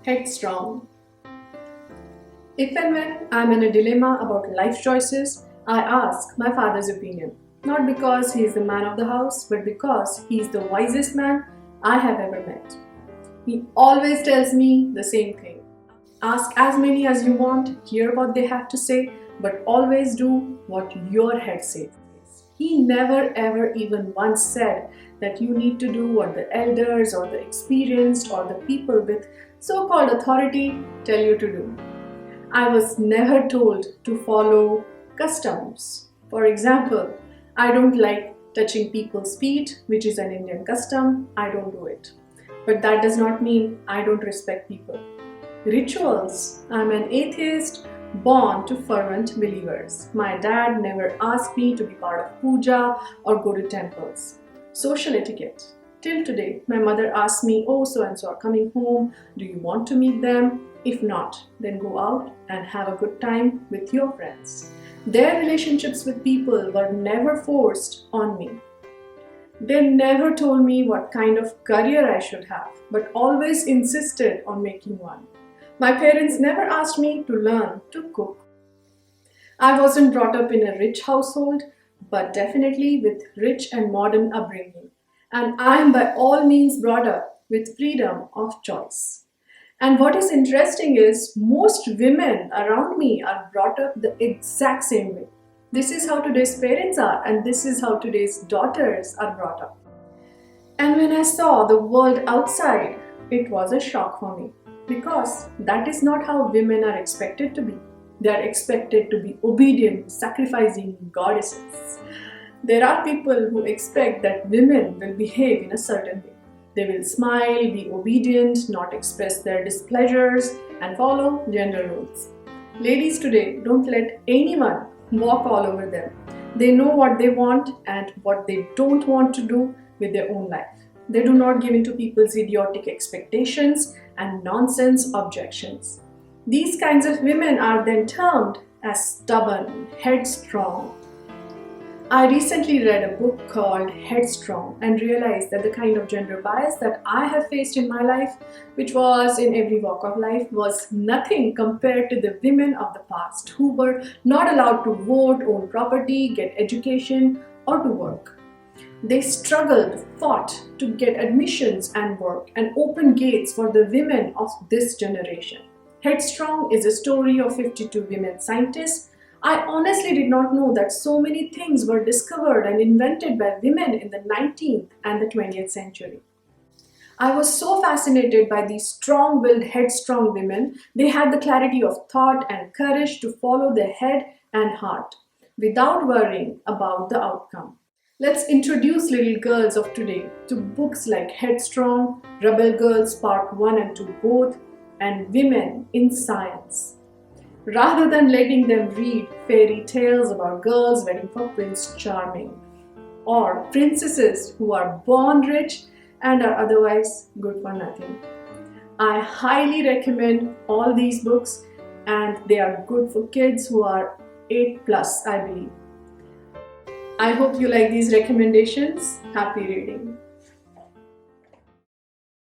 Headstrong. If and when I'm in a dilemma about life choices, I ask my father's opinion. Not because he is the man of the house, but because he is the wisest man I have ever met. He always tells me the same thing. Ask as many as you want, hear what they have to say, but always do what your head says. He never ever even once said that you need to do what the elders or the experienced or the people with so-called authority tell you to do. I was never told to follow customs. For example, I don't like touching people's feet, which is an Indian custom. I don't do it. But that does not mean I don't respect people. Rituals. I'm an atheist born to fervent believers. My dad never asked me to be part of puja or go to temples. Social etiquette. Till today, my mother asks me, oh, so and so are coming home. Do you want to meet them? If not, then go out and have a good time with your friends. Their relationships with people were never forced on me. They never told me what kind of career I should have, but always insisted on making one. My parents never asked me to learn to cook. I wasn't brought up in a rich household, but definitely with rich and modern upbringing. And I am by all means brought up with freedom of choice. And what is interesting is most women around me are brought up the exact same way. This is how today's parents are, and this is how today's daughters are brought up. And when I saw the world outside, it was a shock for me. Because that is not how women are expected to be. They are expected to be obedient, sacrificing goddesses. There are people who expect that women will behave in a certain way. They will smile, be obedient, not express their displeasures, and follow gender rules. Ladies today don't let anyone walk all over them. They know what they want and what they don't want to do with their own life. They do not give in to people's idiotic expectations and nonsense objections. These kinds of women are then termed as stubborn, headstrong. I recently read a book called Headstrong and realized that the kind of gender bias that I have faced in my life, which was in every walk of life, was nothing compared to the women of the past who were not allowed to vote, own property, get education, or to work. They struggled, fought to get admissions and work and open gates for the women of this generation. Headstrong is a story of 52 women scientists. I honestly did not know that so many things were discovered and invented by women in the 19th and the 20th century. I was so fascinated by these strong-willed, headstrong women. They had the clarity of thought and courage to follow their head and heart without worrying about the outcome. Let's introduce little girls of today to books like Headstrong, Rebel Girls Part 1 and 2 both, and Women in Science. Rather than letting them read fairy tales about girls waiting for Prince Charming, or princesses who are born rich and are otherwise good for nothing. I highly recommend all these books, and they are good for kids who are 8+, I believe. I hope you like these recommendations. Happy reading.